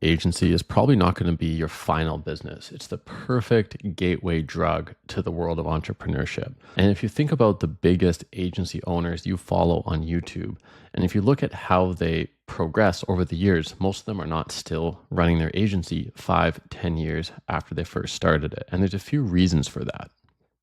agency is probably not going to be your final business. It's the perfect gateway drug to the world of entrepreneurship. And if you think about the biggest agency owners you follow on YouTube, and if you look at how they progress over the years, most of them are not still running their agency 5, 10 years after they first started it. And there's a few reasons for that.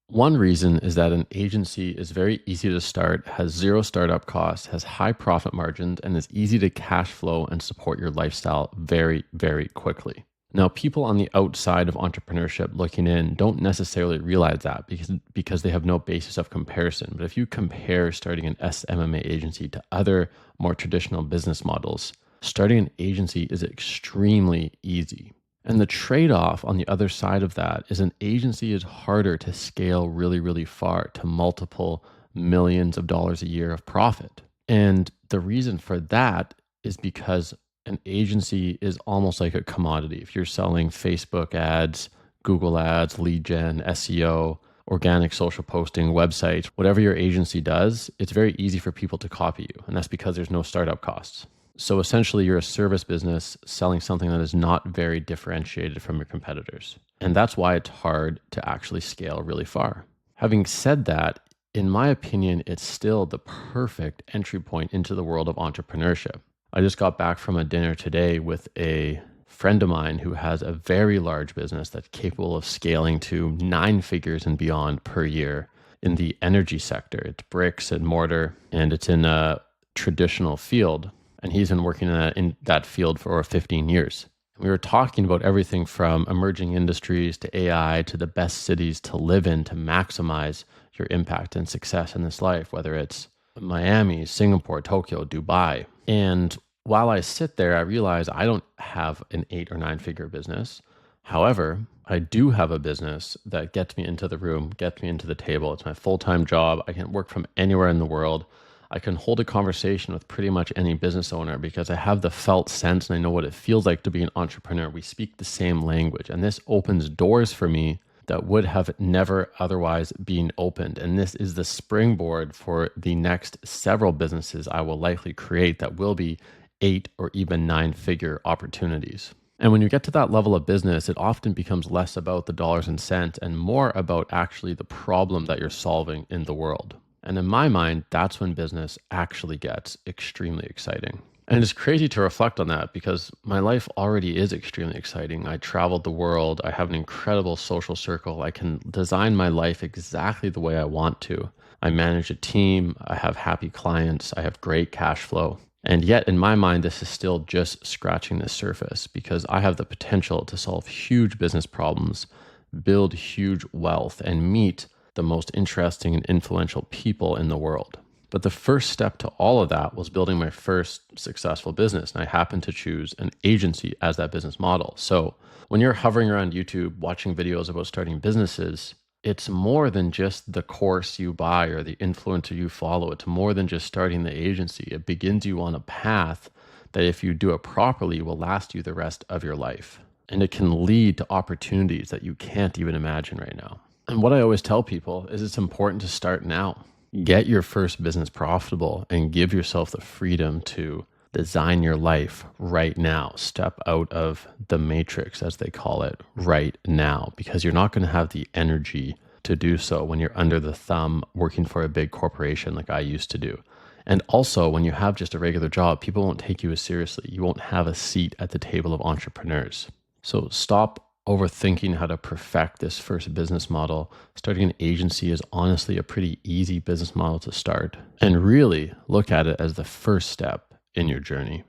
One reason is that an agency is very easy to start, has zero startup costs, has high profit margins, and is easy to cash flow and support your lifestyle very, very quickly. Now, people on the outside of entrepreneurship looking in don't necessarily realize that because they have no basis of comparison. But if you compare starting an SMMA agency to other more traditional business models, starting an agency is extremely easy. And the trade-off on the other side of that is an agency is harder to scale really, really far to multiple millions of dollars a year of profit. And the reason for that is because an agency is almost like a commodity. If you're selling Facebook ads, Google ads, lead gen, SEO, organic social posting, websites, whatever your agency does, it's very easy for people to copy you. And that's because there's no startup costs. So essentially, you're a service business selling something that is not very differentiated from your competitors. And that's why it's hard to actually scale really far. Having said that, in my opinion, it's still the perfect entry point into the world of entrepreneurship. I just got back from a dinner today with a friend of mine who has a very large business that's capable of scaling to 9 figures and beyond per year in the energy sector. It's bricks and mortar, and it's in a traditional field. And he's been working in that field for over 15 years. We were talking about everything from emerging industries to AI to the best cities to live in to maximize your impact and success in this life, whether it's Miami, Singapore, Tokyo, Dubai. And while I sit there, I realize I don't have an 8 or 9 figure business. However, I do have a business that gets me into the room, gets me into the table. It's my full-time job. I can work from anywhere in the world. I can hold a conversation with pretty much any business owner because I have the felt sense and I know what it feels like to be an entrepreneur. We speak the same language, and this opens doors for me that would have never otherwise been opened. And this is the springboard for the next several businesses I will likely create that will be 8 or even 9 figure opportunities. And when you get to that level of business, it often becomes less about the dollars and cents and more about actually the problem that you're solving in the world. And in my mind, that's when business actually gets extremely exciting. And it's crazy to reflect on that because my life already is extremely exciting. I traveled the world. I have an incredible social circle. I can design my life exactly the way I want to. I manage a team. I have happy clients. I have great cash flow. And yet in my mind, this is still just scratching the surface because I have the potential to solve huge business problems, build huge wealth, and meet the most interesting and influential people in the world. But the first step to all of that was building my first successful business. And I happened to choose an agency as that business model. So when you're hovering around YouTube, watching videos about starting businesses, it's more than just the course you buy or the influencer you follow. It's more than just starting the agency. It begins you on a path that if you do it properly will last you the rest of your life. And it can lead to opportunities that you can't even imagine right now. And what I always tell people is it's important to start now. Get your first business profitable and give yourself the freedom to design your life right now. Step out of the matrix, as they call it, right now, because you're not going to have the energy to do so when you're under the thumb working for a big corporation like I used to do. And also, when you have just a regular job, people won't take you as seriously. You won't have a seat at the table of entrepreneurs. So stop overthinking how to perfect this first business model. Starting an agency is honestly a pretty easy business model to start. And really look at it as the first step in your journey.